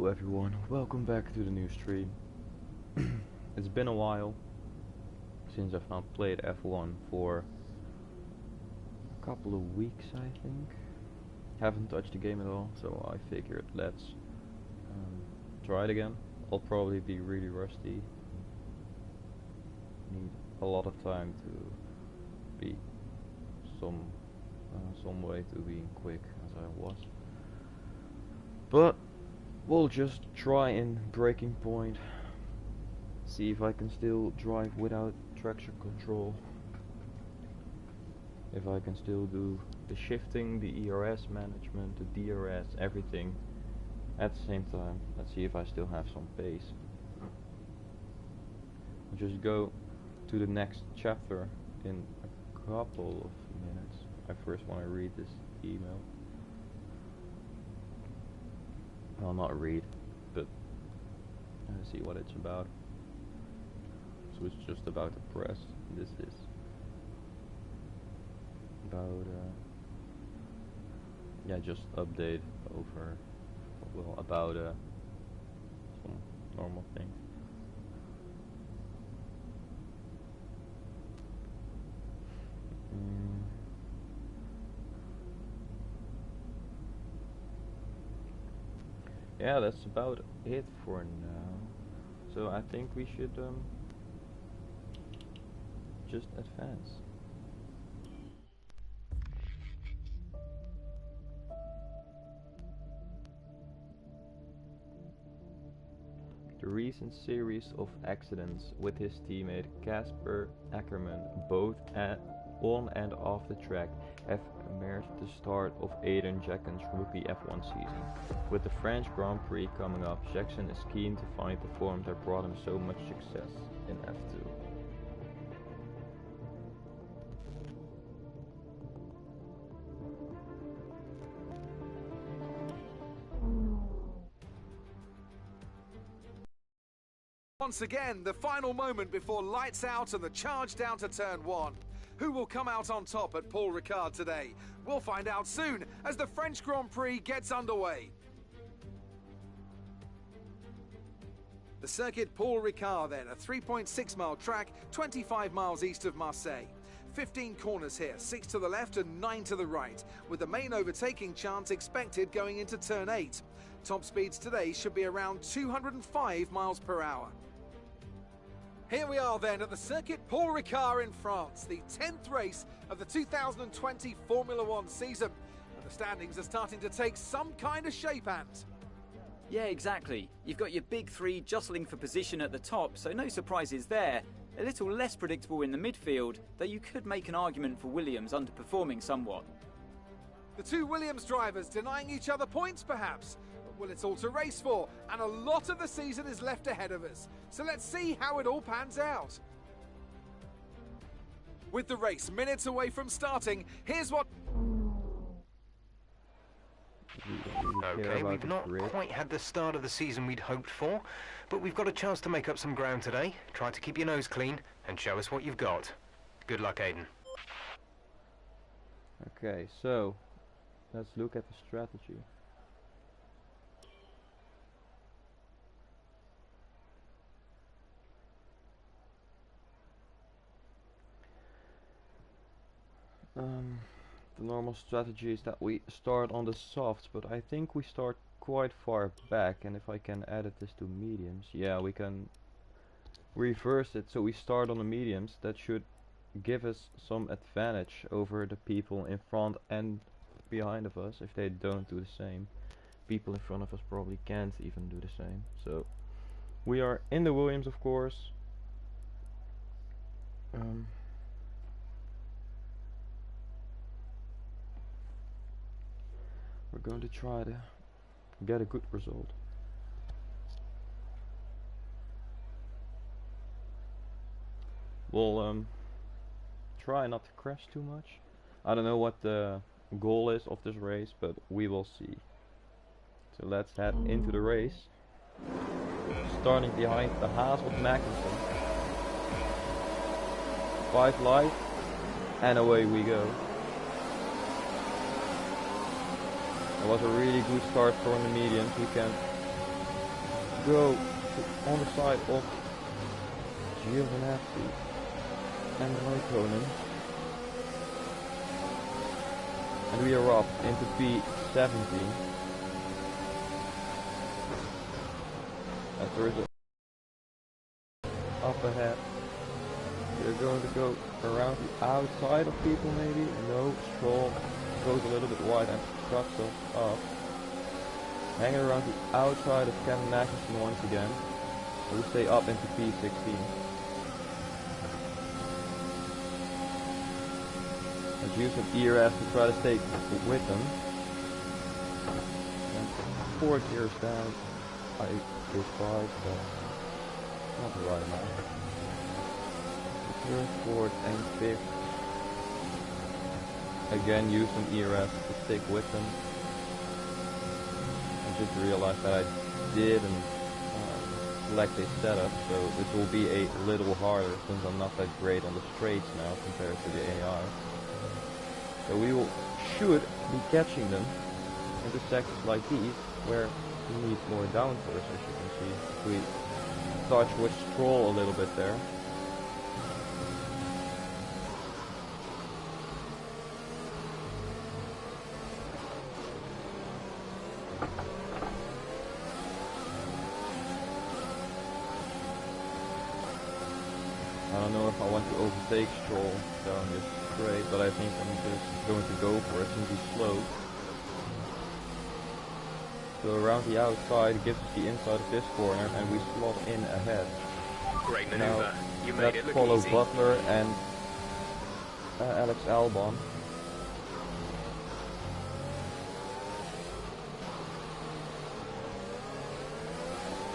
Hello everyone, welcome back to the new stream. It's been a while since I've not played F1 for a couple of weeks, I think. Haven't touched the game at all, so I figured let's try it again. I'll probably be really rusty. Need a lot of time to be some way to being quick as I was. But we'll just try in Breaking Point. See if I can still drive without traction control. If I can still do the shifting, the ERS management, the DRS, everything at the same time. Let's see if I still have some pace. I'll just go to the next chapter in a couple of minutes. I first want to read this email. Well, not read, but see what it's about. So it's just about the press. This is about yeah, just update over, well, about some normal things. Yeah, that's about it for now. So I think we should just advance. The recent series of accidents with his teammate Casper Ackermann, both on and off the track, have marked the start of Aiden Jackson's rookie F1 season. With the French Grand Prix coming up, Jackson is keen to find the form that brought him so much success in F2. Once again, the final moment before lights out and the charge down to turn one. Who will come out on top at Paul Ricard today? We'll find out soon as the French Grand Prix gets underway. The circuit Paul Ricard then, a 3.6 mile track, 25 miles east of Marseille. 15 corners here, 6 to the left and 9 to the right, with the main overtaking chance expected going into turn 8. Top speeds today should be around 205 miles per hour. Here we are then at the circuit Paul Ricard in France, the 10th race of the 2020 Formula One season. And the standings are starting to take some kind of shape, Ant. Yeah, exactly. You've got your big three jostling for position at the top, so no surprises there. A little less predictable in the midfield, though you could make an argument for Williams underperforming somewhat. The two Williams drivers denying each other points, perhaps. Well, it's all to race for, and a lot of the season is left ahead of us. So let's see how it all pans out. With the race minutes away from starting, here's what... Okay, we've not quite had the start of the season we'd hoped for, but we've got a chance to make up some ground today. Try to keep your nose clean and show us what you've got. Good luck, Aiden. Okay, so let's look at the strategy. The normal strategy is that we start on the softs, but I think we start quite far back, and if I can edit this to mediums, yeah, we can reverse it, so we start on the mediums. That should give us some advantage over the people in front and behind of us if they don't do the same. People in front of us probably can't even do the same. So we are in the Williams, of course. We're going to try to get a good result. We'll try not to crash too much. I don't know what the goal is of this race, but we will see. So let's head into the race. Starting behind the Haas with Magnussen. 5 light, and away we go. It was a really good start for the mediums. We can go to, on the side of Giovinazzi and Raikkonen. And we are up into P17. As there is a up ahead. We're going to go around the outside of people maybe. No, Stroll goes a little bit wide and cuts us up. Hanging around the outside of Kevin Magnussen once again. We'll stay up into P16. Let's use some ERS to try to stay with them. And 4 gears down. I did 5, but not the right amount. 3rd, 4th and 5th. Again, use some ERS to stick with them. I just realized that I didn't select a setup, so this will be a little harder since I'm not that great on the straights now compared to the AI. So we should be catching them into sections like these where we need more downforce, as you can see. We touch with Stroll a little bit there. I don't know if I want to overtake Stroll down this straight, but I think I'm just going to go for it since he's slow. So around the outside gives us the inside of this corner and we slot in ahead. Great maneuver. Now, You made let's it look follow easy. Butler and Alex Albon.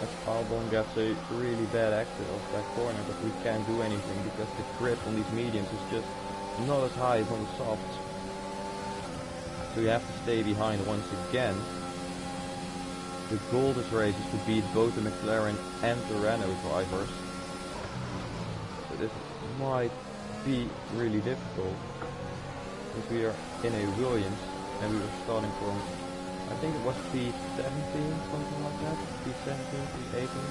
As Albon gets a really bad exit off that corner, but we can't do anything because the grip on these mediums is just not as high as on the softs. So we have to stay behind once again. The goal of this race is to beat both the McLaren and the Renault drivers. So this might be really difficult because we are in a Williams and we were starting from, I think it was P17, something like that. P17, P18.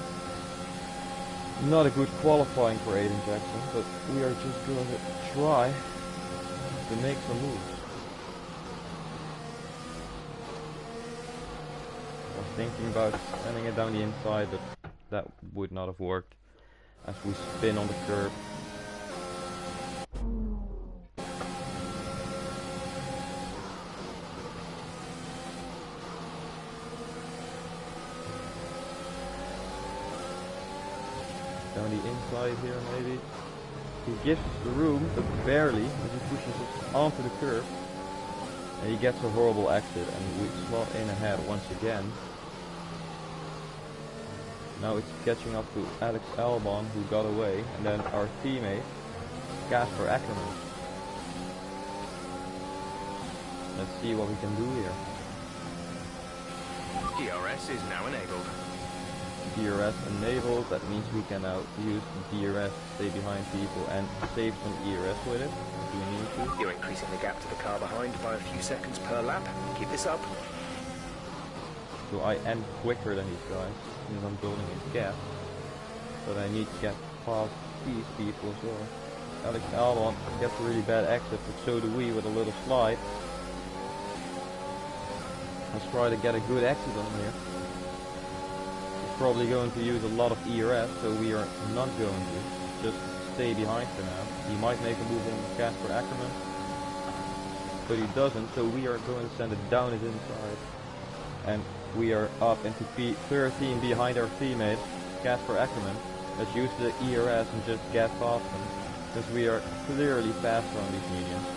Not a good qualifying for Aiden Jackson, but we are just going to try to make some moves. I was thinking about sending it down the inside, but that would not have worked as we spin on the curb. Down the inside here maybe. He gives us the room, but barely, as he pushes us onto the curb. And he gets a horrible exit and we slot in ahead once again. Now it's catching up to Alex Albon who got away, and then our teammate Casper Ackermann. Let's see what we can do here. DRS is now enabled. DRS enabled, that means we can now use DRS to stay behind people and save some ERS with it if we need to. You're increasing the gap to the car behind by a few seconds per lap. Keep this up. So I am quicker than these guys, since I'm building a gap. But I need to get past these people as well. Alex Albon gets a really bad exit, but so do we with a little slide. Let's try to get a good exit on here. He's probably going to use a lot of ERS, so we are not going to. Just stay behind for now. He might make a move on Casper Ackermann, but he doesn't, so we are going to send it down his inside. And we are up into P13 behind our teammate, Casper Ackermann. Let's use the ERS and just get past him, because we are clearly faster on these mediums.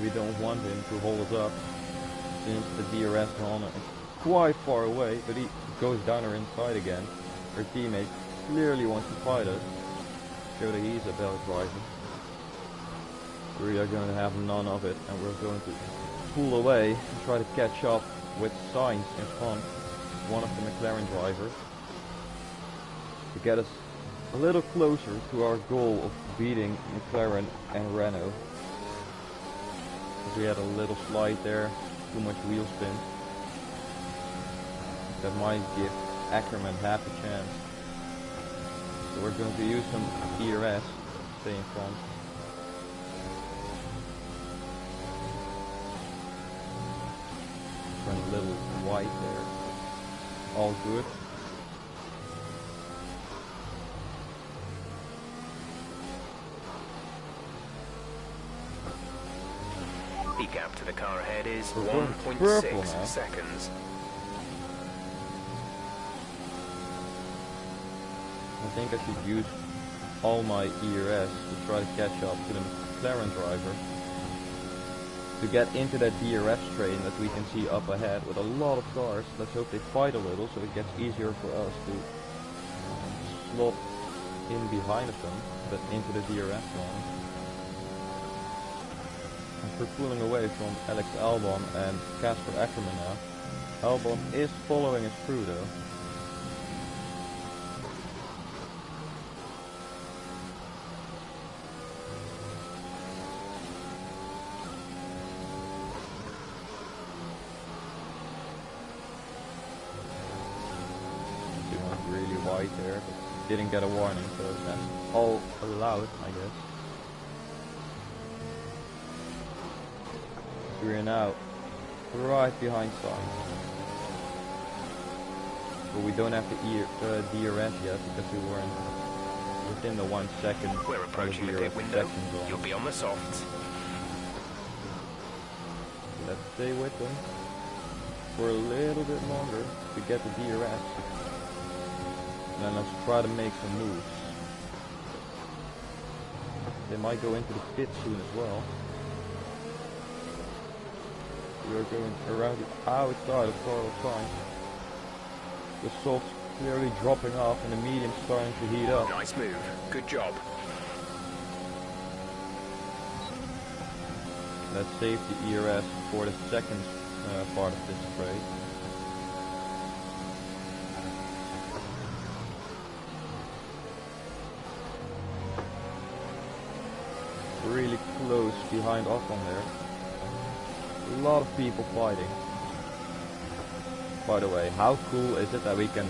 We don't want him to hold us up, since the DRS on is quite far away, but he goes down our inside again. Our teammate clearly wants to fight us, show that he's a better driver. We are going to have none of it, and we're going to pull away and try to catch up with Sainz in front, one of the McLaren drivers, to get us a little closer to our goal of beating McLaren and Renault. We had a little slide there, too much wheel spin. That might give Ackerman half a chance. So we're going to use some ERS to stay in front. Run a little wide there. All good. The gap to the car ahead is We're 1.6 seconds. I think I should use all my ERS to try to catch up to the McLaren driver. To get into that DRS train that we can see up ahead with a lot of cars. Let's hope they fight a little so it gets easier for us to slot in behind of them, but into the DRS line. And we're pulling away from Alex Albon and Casper Ackerman now. Albon is following us through though. Really wide there, but didn't get a warning, so that's all allowed, I guess. So we're now right behind Sainz. But we don't have the DRS yet because we weren't within the 1 second. We're approaching the pit window. You'll be on the softs. Let's stay with them for a little bit longer to get the DRS. And then let's try to make some moves. They might go into the pit soon as well. We are going around the outside of Carlos Sainz. The softs clearly dropping off and the medium starting to heat up. Nice move. Good job. Let's save the ERS for the second part of this race. Really close behind Ocon there. A lot of people fighting. By the way, how cool is it that we can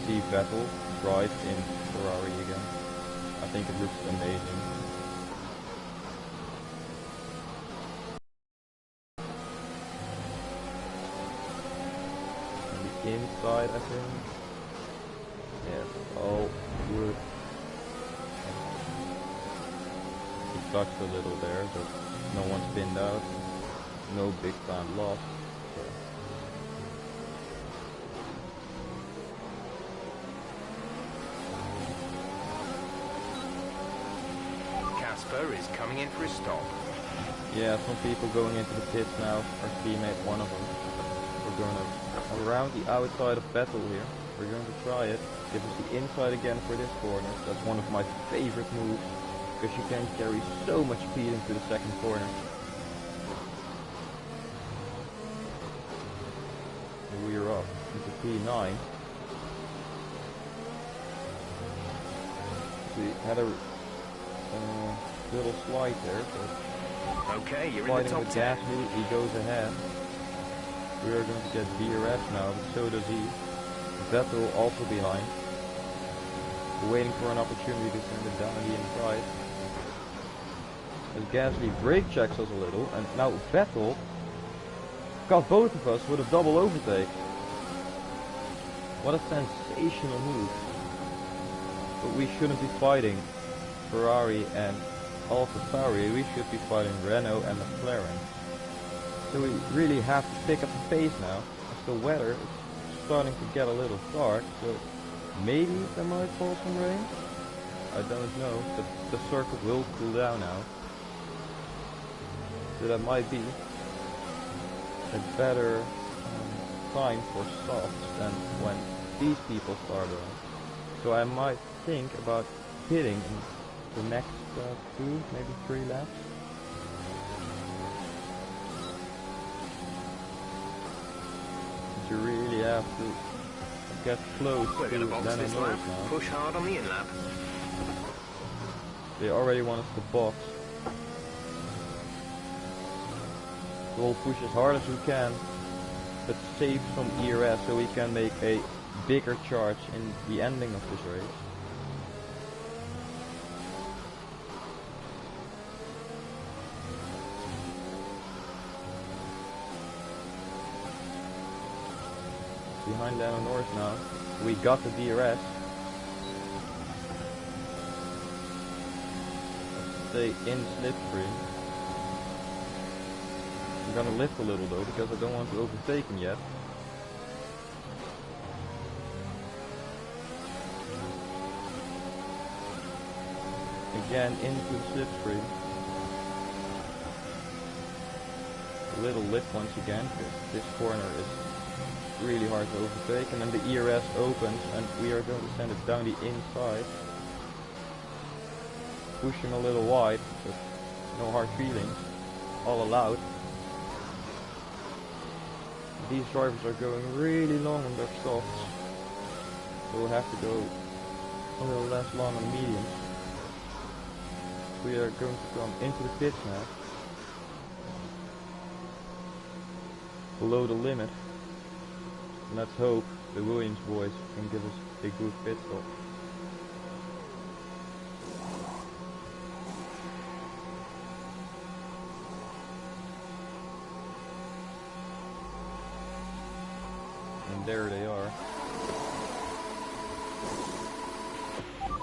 see Vettel drive in Ferrari again? I think it looks amazing. On the inside, I think. Yes, all good. Touched a little there, but no one spinned out. No big time loss. Casper is coming in for a stop. Yeah, some people going into the pits now. Our teammate, one of them. We're going to around the outside of Vettel here. We're going to try it. Give us the inside again for this corner. That's one of my favorite moves. Because you can carry so much speed into the second corner. And we are up into P9. We had a little slide there, but okay, you're in the top 10. Gasly, he goes ahead. We are going to get DRS now, but so does he. Vettel also behind. We're waiting for an opportunity to send it down the inside. As Gasly brake checks us a little, and now Vettel got both of us with a double overtake. What a sensational move. But we shouldn't be fighting Ferrari and AlphaTauri, we should be fighting Renault and McLaren. So we really have to pick up the pace now, as the weather is starting to get a little dark, so maybe there might fall some rain? I don't know, but the circuit will cool down now. So that might be a better time for softs than when these people start on. So I might think about pitting in the next 2, maybe 3 laps. But you really have to get close to Lennon Norris now. Push hard on the in-lap. They already want us to box. We'll push as hard as we can but save some ERS so we can make a bigger charge in the ending of this race. Behind Lando Norris now. We got the DRS. Let's stay in slipstream. I'm gonna lift a little though because I don't want to overtake him yet. Again into the slipstream. A little lift once again because this corner is really hard to overtake, and then the ERS opens and we are going to send it down the inside. Push him a little wide, but no hard feelings, all allowed. These drivers are going really long on their softs, so we'll have to go a little less long on mediums. We are going to come into the pits now, below the limit. Let's hope the Williams boys can give us a good pit stop. And there they are.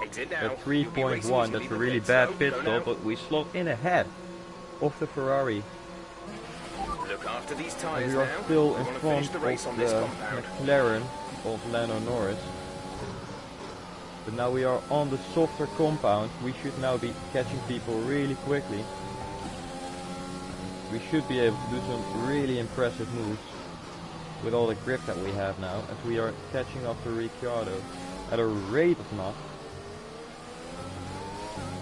Exit now. At 3.1, that's a really bad pit stop, but we slot in ahead of the Ferrari. Look after these tires and we are now. still in front the race of on the this compound. McLaren of Lando Norris. But now we are on the softer compound. We should now be catching people really quickly. We should be able to do some really impressive moves with all the grip that we have now, as we are catching up to Ricciardo at a rate of knots.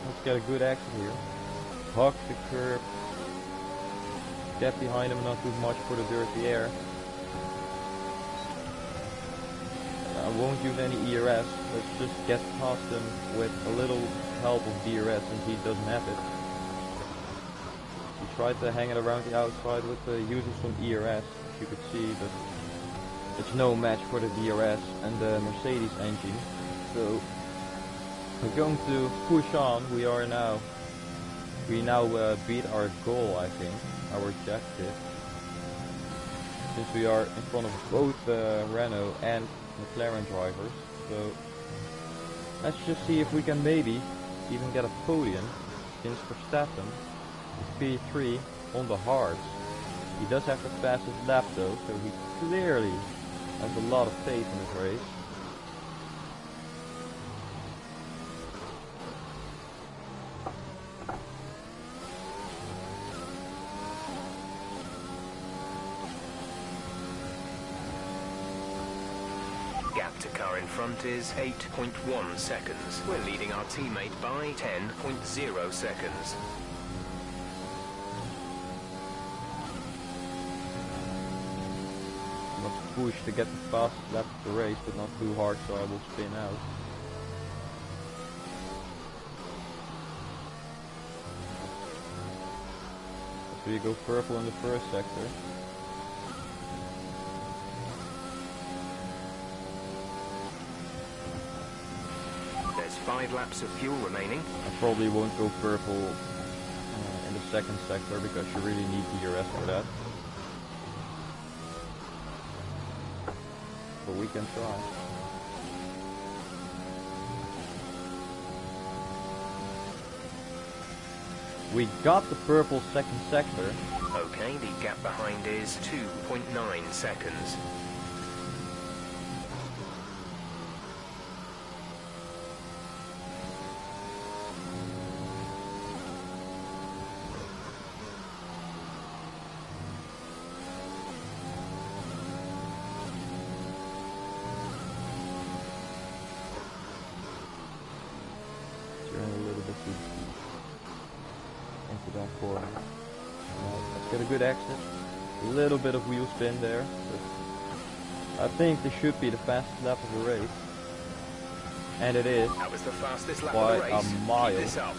Let's get a good exit here. Hug the curb. Get behind him, not too much for the dirty air. I won't use any ERS, let's just get past him with a little help of DRS since he doesn't have it. He tried to hang it around the outside with using some ERS, as you could see, but it's no match for the DRS and the Mercedes engine. So we're going to push on. We now beat our goal, I think, our objective, since we are in front of both Renault and McLaren drivers. So let's just see if we can maybe even get a podium, since Verstappen is P3 on the hards. He does have the fastest lap though, so he clearly has a lot of pace in this race. Gap to car in front is 8.1 seconds. We're leading our teammate by 10.0 seconds. Must push to get the fastest lap of the race, but not too hard, so I will spin out. So you go purple in the first sector. There's 5 laps of fuel remaining. I probably won't go purple in the second sector because you really need DRS for that. But we can try. We got the purple second sector. Okay, the gap behind is 2.9 seconds. Get a good exit, a little bit of wheel spin there, but I think this should be the fastest lap of the race, and it is, That was the fastest lap by of the race. a mile. Keep this up.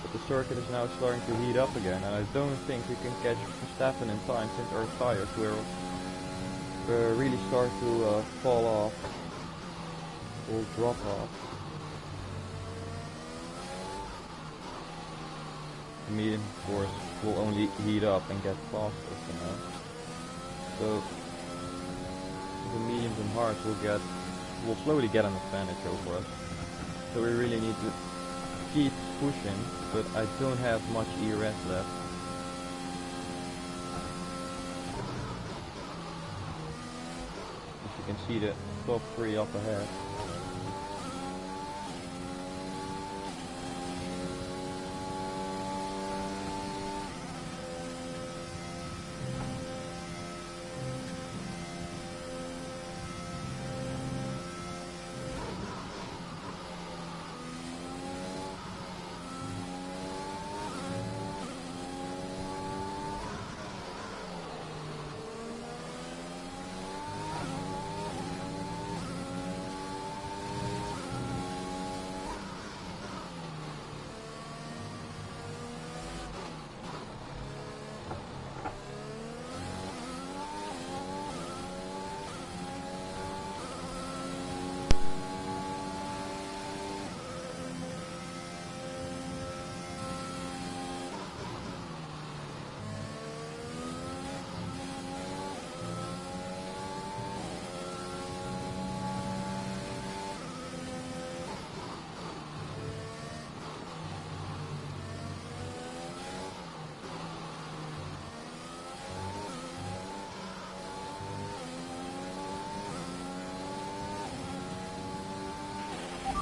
But the circuit is now starting to heat up again, and I don't think we can catch Verstappen in time since our tires were really start to fall off or drop off. The medium, of course, will only heat up and get faster for now. So the mediums and hards will slowly get an advantage over us. So we really need to keep pushing, but I don't have much ERS left. As you can see, the top 3 up ahead.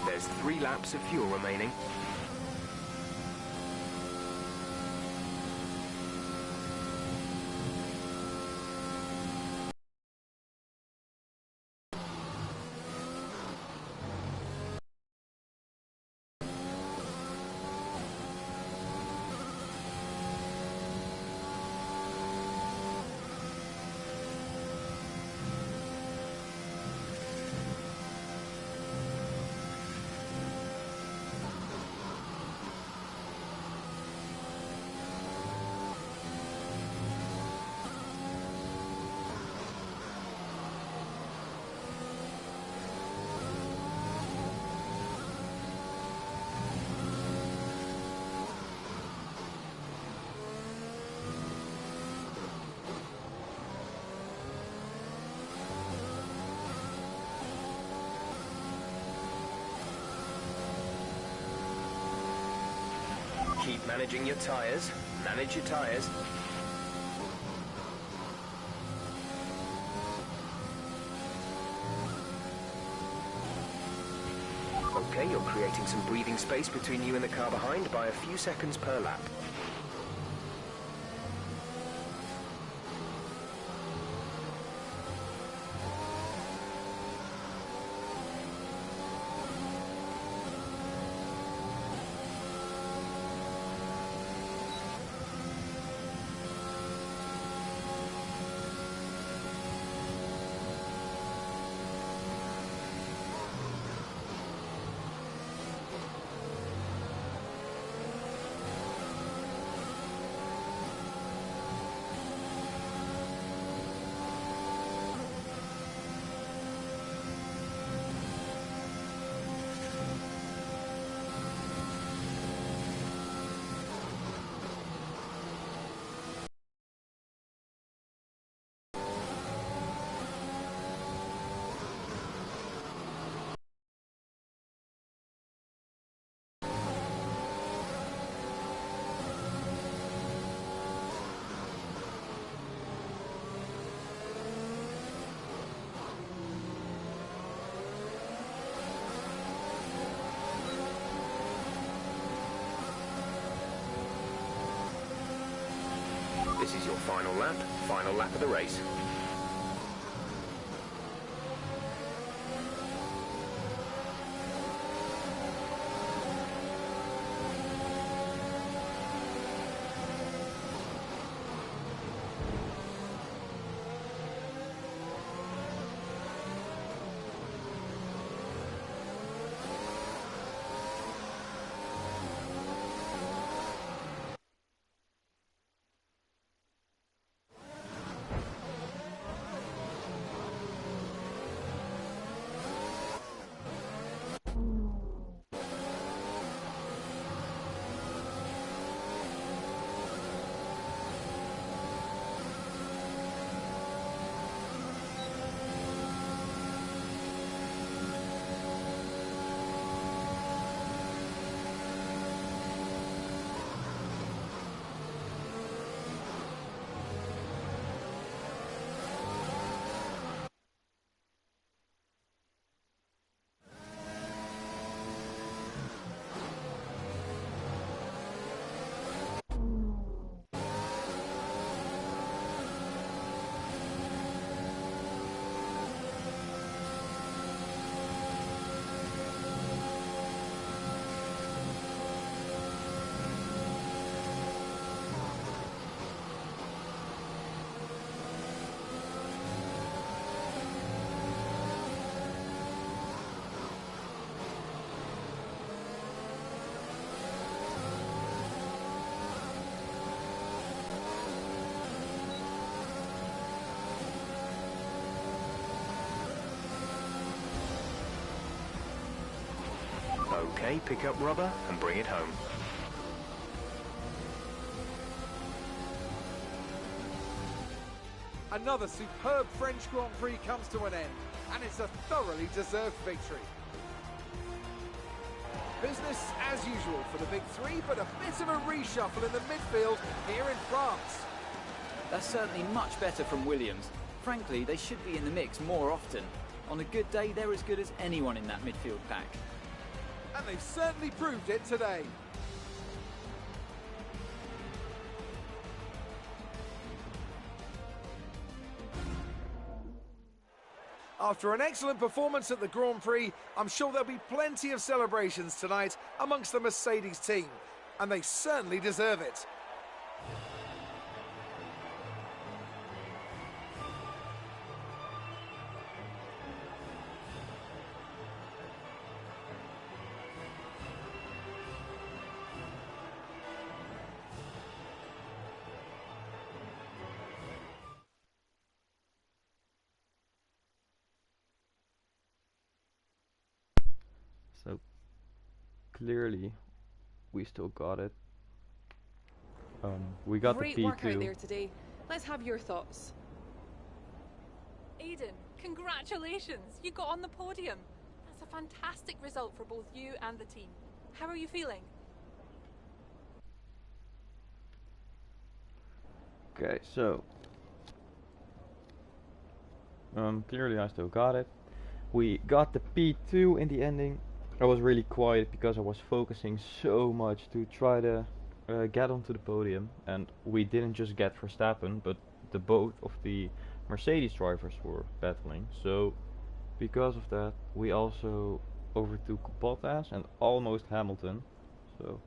There's 3 laps of fuel remaining. Keep managing your tyres. Manage your tyres. Okay, you're creating some breathing space between you and the car behind by a few seconds per lap. This is your final lap of the race. Okay, pick up rubber and bring it home. Another superb French Grand Prix comes to an end, and it's a thoroughly deserved victory. Business as usual for the Big Three, but a bit of a reshuffle in the midfield here in France. That's certainly much better from Williams. Frankly, they should be in the mix more often. On a good day, they're as good as anyone in that midfield pack. And they've certainly proved it today. After an excellent performance at the Grand Prix, I'm sure there'll be plenty of celebrations tonight amongst the Mercedes team, and they certainly deserve it. So clearly we still got it. We got Great the P2. work out there today. Let's have your thoughts. Aiden, congratulations! You got on the podium. That's a fantastic result for both you and the team. How are you feeling? Okay, so clearly I still got it. We got the P2 in the ending. I was really quiet because I was focusing so much to try to get onto the podium, and we didn't just get Verstappen, but both of the Mercedes drivers were battling. So because of that, we also overtook Bottas and almost Hamilton. So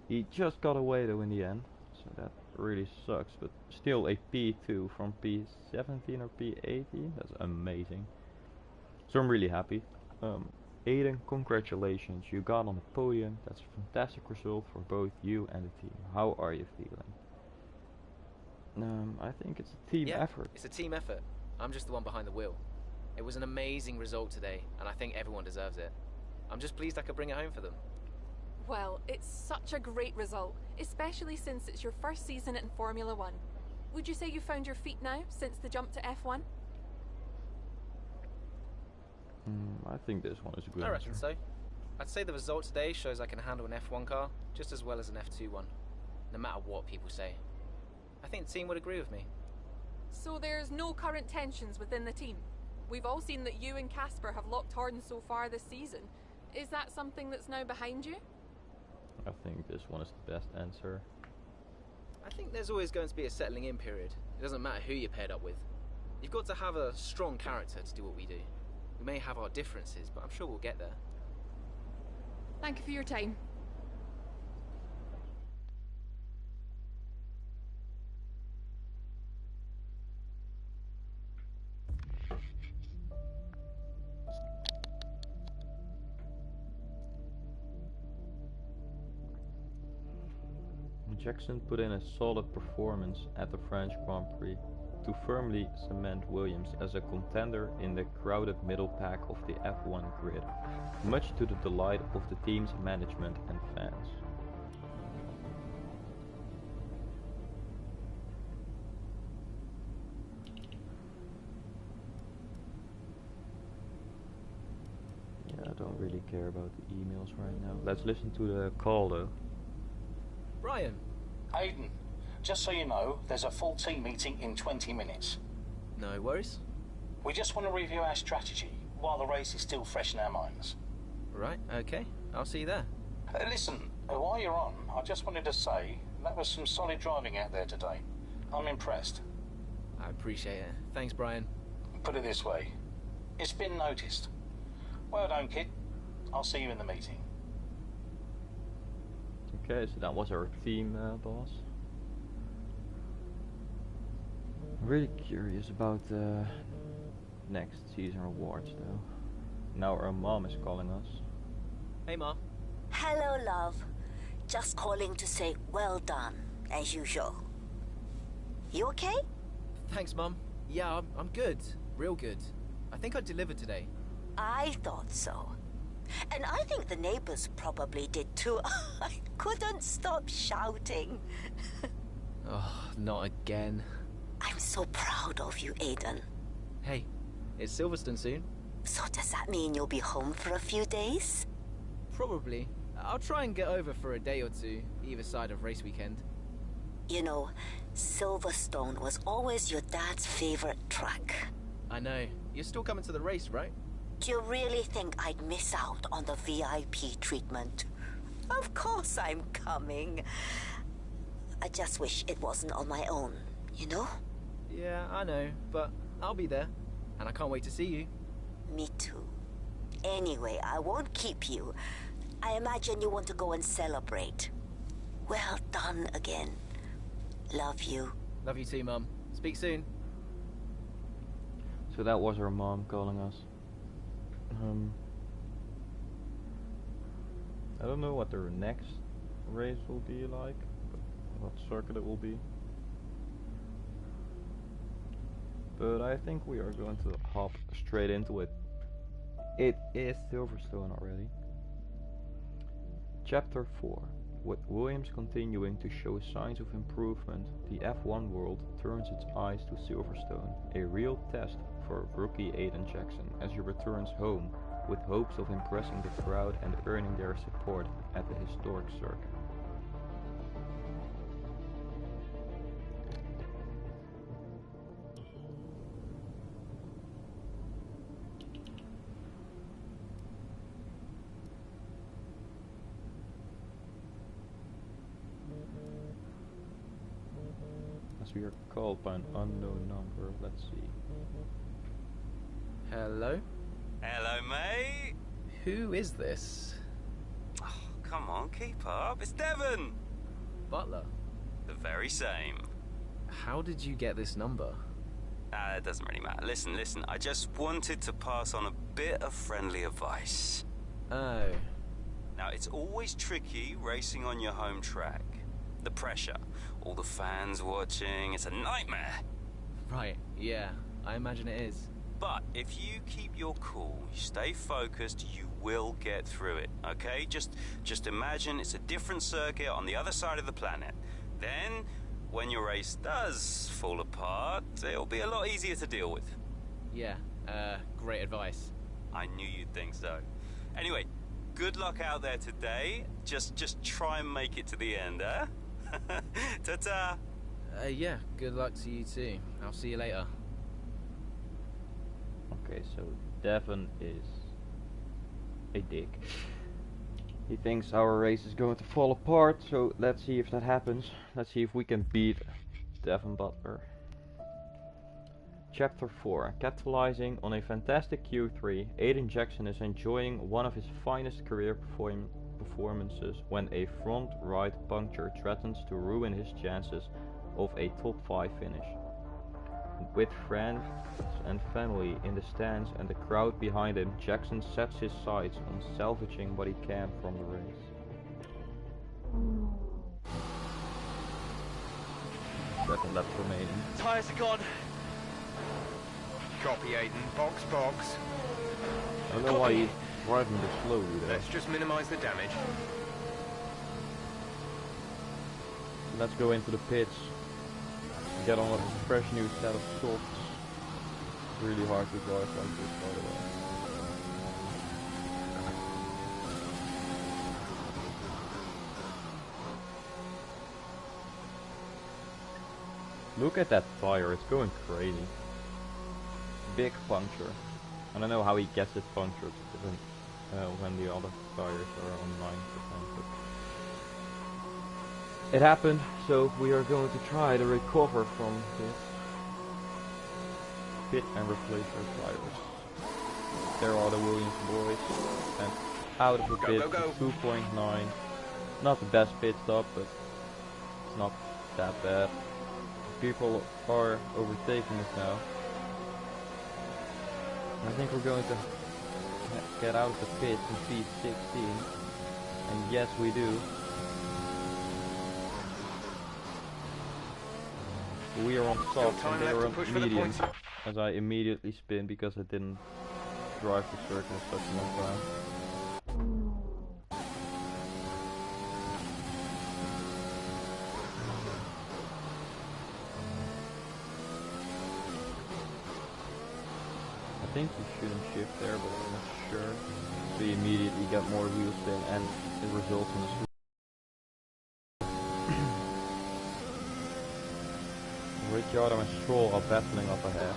he just got away though in the end. So that really sucks, but still a P2 from P17 or P18. That's amazing. So I'm really happy. Aiden, congratulations, you got on the podium. That's a fantastic result for both you and the team. How are you feeling? I think it's a team effort. It's a team effort. I'm just the one behind the wheel. It was an amazing result today, and I think everyone deserves it. I'm just pleased I could bring it home for them. Well, it's such a great result, especially since it's your first season in Formula One. Would you say you found your feet now since the jump to F1? I think this one is a good I answer. reckon so. I'd say the result today shows I can handle an F1 car just as well as an F2 one, no matter what people say. I think the team would agree with me. So there's no current tensions within the team. We've all seen that you and Casper have locked horns so far this season. Is that something that's now behind you? I think this one is the best answer. I think there's always going to be a settling in period. It doesn't matter who you're paired up with. You've got to have a strong character to do what we do. We may have our differences, but I'm sure we'll get there. Thank you for your time. Jackson put in a solid performance at the French Grand Prix to firmly cement Williams as a contender in the crowded middle pack of the F1 grid, much to the delight of the team's management and fans. Yeah, I don't really care about the emails right now. Let's listen to the call though. Brian. Aiden, just so you know, there's a full team meeting in 20 minutes. No worries. We just want to review our strategy while the race is still fresh in our minds. Right, okay. I'll see you there. Listen, while you're on, I just wanted to say that was some solid driving out there today. I'm impressed. I appreciate it. Thanks, Brian. Put it this way, it's been noticed. Well done, kid. I'll see you in the meeting. Okay, so that was our team boss. I'm really curious about the next season awards though. Now our mom is calling us. Hey, Ma. Hello, love. Just calling to say well done, as usual. You okay? Thanks, Mum. Yeah, I'm good. Real good. I think I delivered today. I thought so. And I think the neighbors probably did too. I couldn't stop shouting. Oh, not again. I'm so proud of you, Aiden. Hey, it's Silverstone soon. So does that mean you'll be home for a few days? Probably. I'll try and get over for a day or two, either side of race weekend. You know, Silverstone was always your dad's favorite track. I know. You're still coming to the race, right? Do you really think I'd miss out on the VIP treatment? Of course I'm coming. I just wish it wasn't on my own, you know? Yeah, I know, but I'll be there. And I can't wait to see you. Me too. Anyway, I won't keep you. I imagine you want to go and celebrate. Well done again. Love you. Love you too, Mum. Speak soon. So that was her mom calling us. I don't know what their next race will be like, what circuit it will be. But I think we are going to hop straight into it. It is Silverstone already. Chapter 4. With Williams continuing to show signs of improvement, the F1 world turns its eyes to Silverstone, a real test for rookie Aiden Jackson as he returns home with hopes of impressing the crowd and earning their support at the historic circuit. We are called by an unknown number. Let's see. Hello? Hello, mate. Who is this? Oh, come on, keep up. It's Devon. Butler? The very same. How did you get this number? It doesn't really matter. Listen. I just wanted to pass on a bit of friendly advice. Oh. Now, it's always tricky racing on your home track. The pressure, all the fans watching, it's a nightmare. Right, yeah, I imagine it is. But if you keep your cool, you stay focused, you will get through it, okay? Just imagine it's a different circuit on the other side of the planet. Then, when your race does fall apart, it'll be a lot easier to deal with. Yeah, great advice. I knew you'd think so. Anyway, good luck out there today. Just try and make it to the end, eh? Ta-ta! Yeah, good luck to you too. I'll see you later. Okay, so Devon is a dick. He thinks our race is going to fall apart, so let's see if that happens. Let's see if we can beat Devon Butler. Chapter 4. Capitalizing on a fantastic Q3, Aiden Jackson is enjoying one of his finest career performances when a front right puncture threatens to ruin his chances of a top 5 finish. With friends and family in the stands and the crowd behind him, Jackson sets his sights on salvaging what he can from the race. Second lap remaining. Tyres are gone. Copy, Aiden. Box. I don't know why he's driving this slowly there. Let's just minimize the damage. Let's go into the pits. Get on a fresh new set of softs. It's really hard to drive like this, by the way. Look at that tire, it's going crazy. Big puncture. I don't know how he gets it punctured when the other tires are on 9%. But it happened, so we are going to try to recover from this. Pit and replace our tires. There are the Williams boys, and out of the pit, 2.9. Not the best pit stop, but it's not that bad. People are overtaking us now. I think we're going to get out of the pit in P16, and yes we do. We are on soft and they are on medium, as I immediately spin because I didn't drive the circle such a long time. think you shouldn't shift there, but I'm not sure. So you immediately get more wheel spin and it results in a swing. Ricciardo and Stroll are battling up ahead.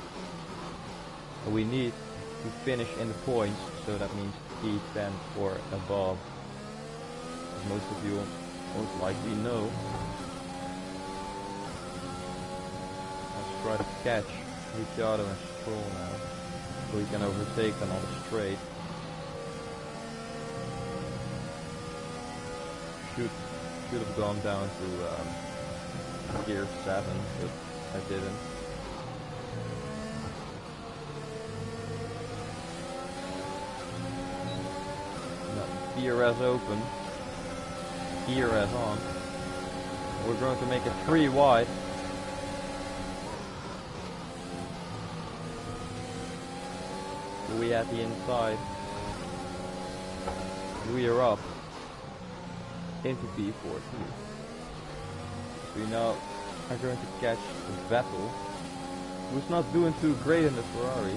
And we need to finish in the points, so that means P10 or above. As most of you most likely know. Let's try to catch Ricciardo and Stroll now, so we can overtake them on the straight. Should have gone down to gear 7, but I didn't. DRS open, DRS on. We're going to make it 3 wide. We at the inside. We are up into P14. We now are going to catch Vettel, who's not doing too great in the Ferrari.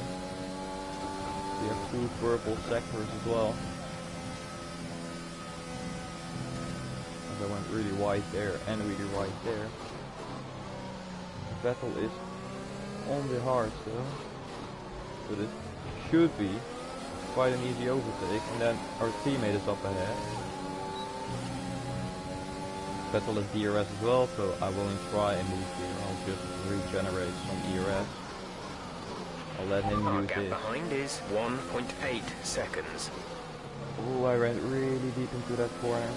We have 2 purple sectors as well. I went really wide there and really wide there. Vettel is on the hard still, so this should be quite an easy overtake, and then our teammate is up ahead. Vettel is DRS as well, so I won't try and move here. I'll just regenerate some ERS. I'll let him use gap this. Behind is 1.8 seconds. Oh, I ran really deep into that corner.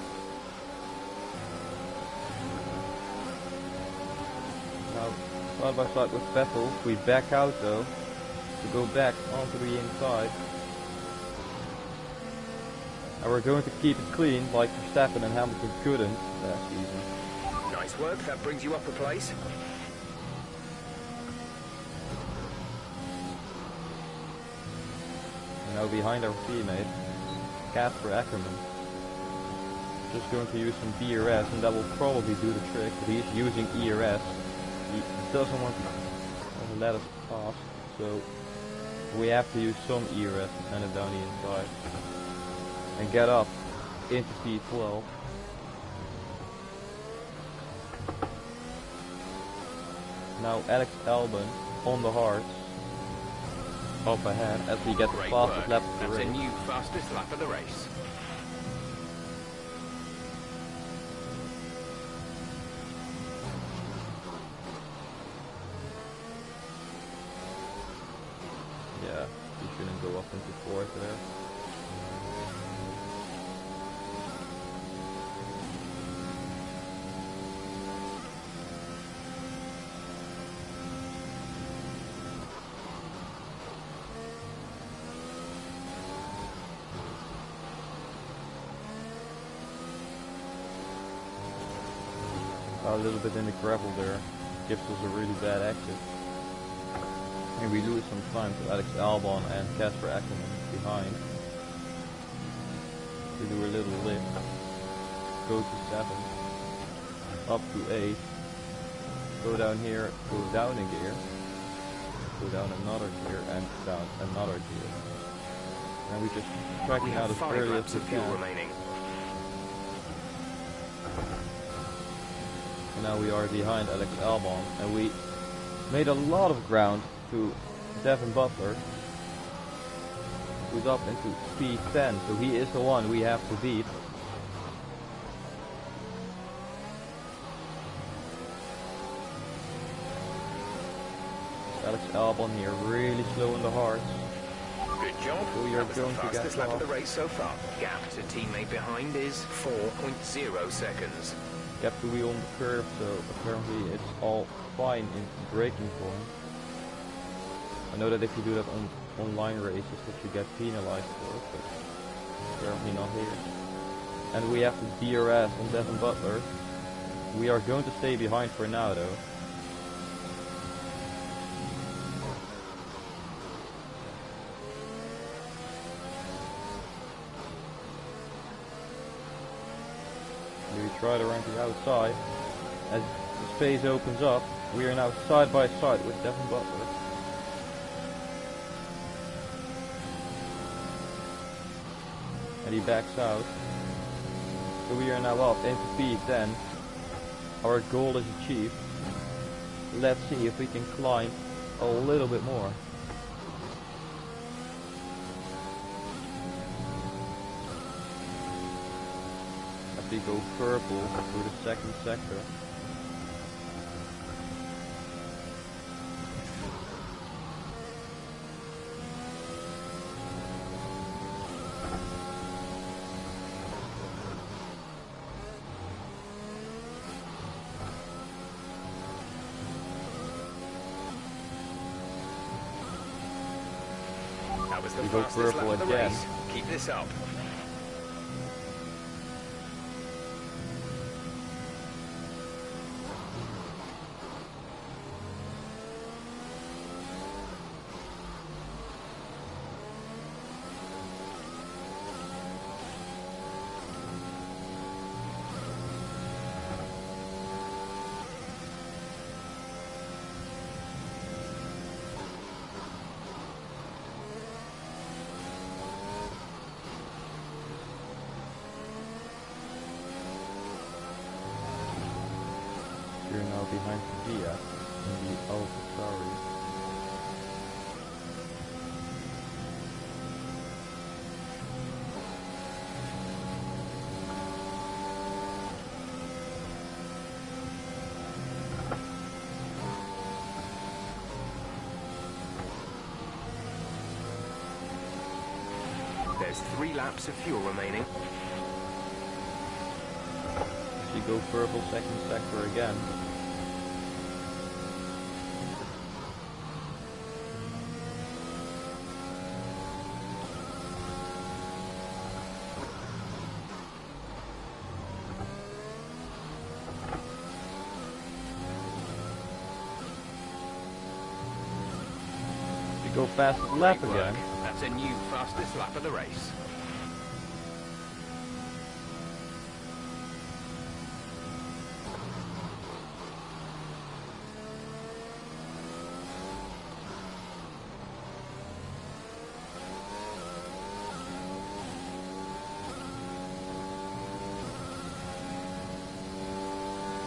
Now, side by side with Vettel, we back out though, to go back onto the inside. And we're going to keep it clean, like Verstappen and Hamilton couldn't last season. Nice work, that brings you up a place. And now behind our teammate, Casper Ackerman. Just going to use some DRS, and that will probably do the trick, but he's using ERS. He doesn't want to let us pass, so we have to use some ERS to send it down the inside and get up into P12. Now Alex Albon on the hards, up ahead as we get the fastest lap of the race. That's a new fastest lap of the race. Yeah, you shouldn't go up into fourth there. A little bit in the gravel there gives us a really bad exit. And we lose some time to Alex Albon and Casper Ackerman behind. We do a little lift, go to 7, up to 8, go down here, go down a gear, go down another gear, and down another gear. And we just tracking out as early as we can. Remaining. And now we are behind Alex Albon, and we made a lot of ground to Devin Butler, who's up into P10, so he is the one we have to beat. Alex Albon here, really slow in the hards. Good job. So we are going to get fastest lap off. of the race so far. Gap to teammate behind is 4.0 seconds. Kept the wheel on the curve, so apparently it's all fine in braking point. I know that if you do that on online races that you get penalized for it, but apparently not here. And we have the DRS on Devin Butler. We are going to stay behind for now though. We try to run to the outside. As the space opens up, we are now side by side with Devin Butler. and he backs out. So we are now up into P10. Our goal is achieved. Let's see if we can climb a little bit more. As we go purple through the second sector. That was the We go fastest lap purple of the again. race. Keep this up. We're now behind Dia in the AlphaTauri. There's 3 laps of fuel remaining. We go purple second sector again. We go fast lap Great work. again. That's a new fastest lap of the race.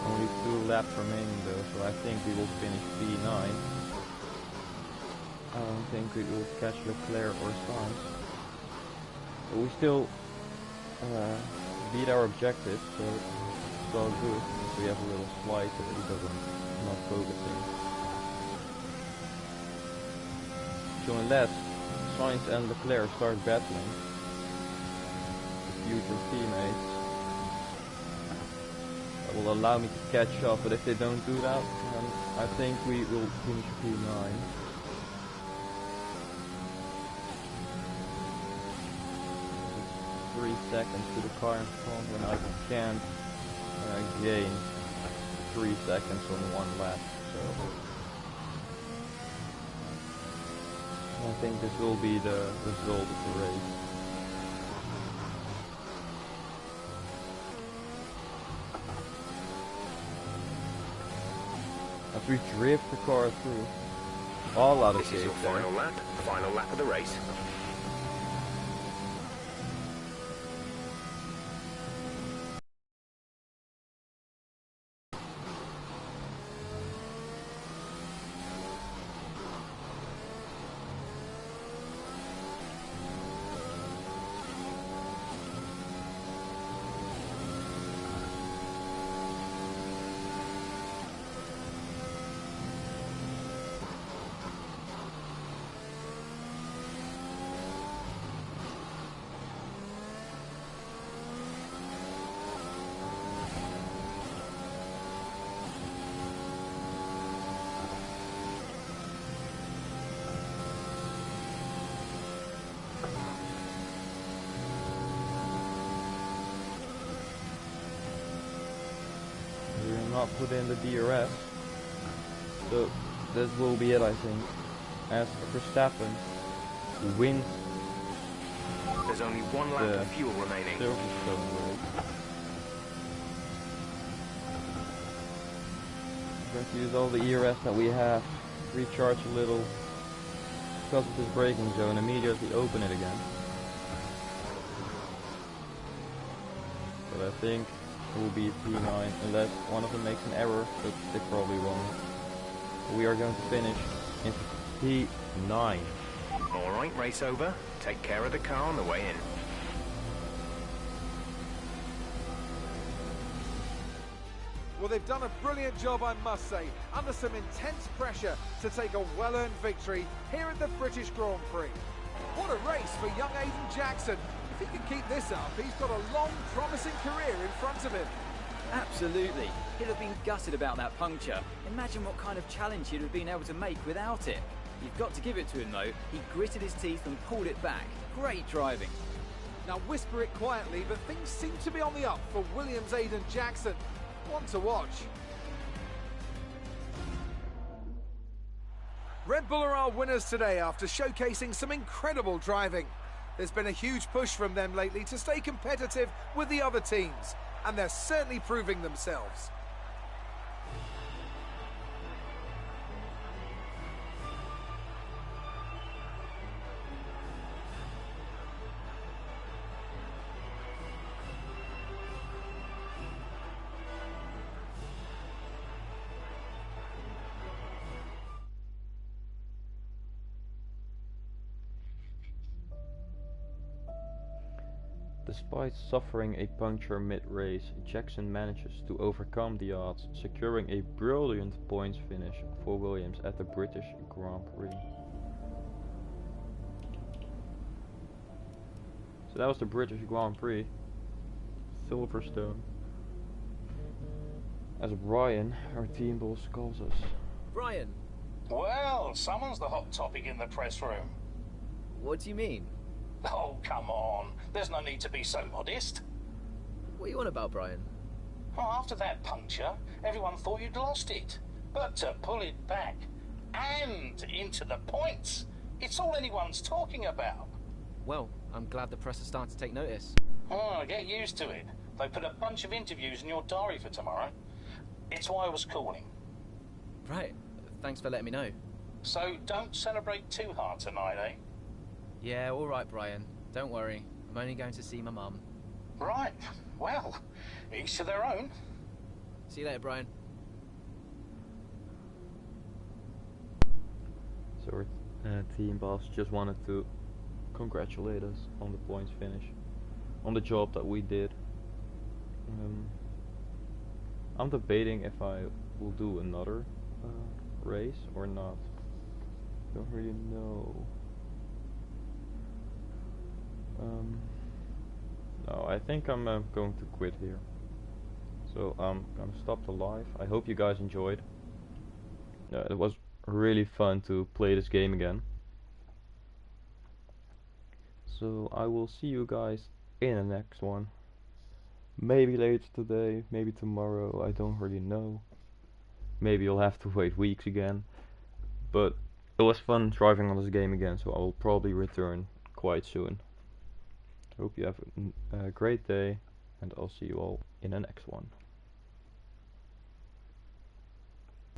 Only 2 laps remaining though, so I think we will finish P9. I don't think we will catch Leclerc or Sainz. But we still beat our objective, so it's all good. We have a little slide so that he doesn't not focusing. So unless Sainz and Leclerc start battling, the future teammates, that will allow me to catch up, but if they don't do that, then I think we will finish P9. It's 3 seconds to the car in front when I can't gain 3 seconds on 1 lap, so I think this will be the result of the race. As we drift the car through, all out of This is your final lap of the race. Not put in the DRS, so this will be it, I think, as Verstappen wins. There's only 1 lap of fuel remaining. Silverstone race. We're going to use all the ERS that we have, recharge a little because of this braking zone, immediately open it again. but I think it will be P9 unless one of them makes an error, but they probably won't. We are going to finish in P9. Alright, race over. Take care of the car on the way in. Well, they've done a brilliant job, I must say, under some intense pressure to take a well-earned victory here at the British Grand Prix. What a race for young Aiden Jackson. If he can keep this up, he's got a long, promising career in front of him. Absolutely. He'll have been gutted about that puncture. Imagine what kind of challenge he'd have been able to make without it. You've got to give it to him, though. He gritted his teeth and pulled it back. Great driving. Now whisper it quietly, but things seem to be on the up for Williams' Aiden Jackson. One to watch. Red Bull are our winners today after showcasing some incredible driving. There's been a huge push from them lately to stay competitive with the other teams, and they're certainly proving themselves. Despite suffering a puncture mid-race, Jackson manages to overcome the odds, securing a brilliant points finish for Williams at the British Grand Prix. So that was the British Grand Prix, Silverstone. As Brian, our team boss, calls us. Brian! Well, someone's the hot topic in the press room. What do you mean? Oh, come on. There's no need to be so modest. What are you on about, Brian? Oh, after that puncture, everyone thought you'd lost it. But to pull it back and into the points, it's all anyone's talking about. Well, I'm glad the press is starting to take notice. Oh, get used to it. They put a bunch of interviews in your diary for tomorrow. It's why I was calling. Right. Thanks for letting me know. So don't celebrate too hard tonight, eh? Yeah, all right, Brian. Don't worry. I'm only going to see my mum. Right. Well, each to their own. See you later, Brian. So our team boss just wanted to congratulate us on the points finish, on the job that we did. I'm debating if I will do another race or not. Don't really know. No, I think I'm going to quit here. So I'm gonna stop the live. I hope you guys enjoyed. It was really fun to play this game again. So I will see you guys in the next one. Maybe later today, maybe tomorrow, I don't really know. Maybe you'll have to wait weeks again. But it was fun driving on this game again, so I will probably return quite soon. Hope you have a great day, and I'll see you all in the next one.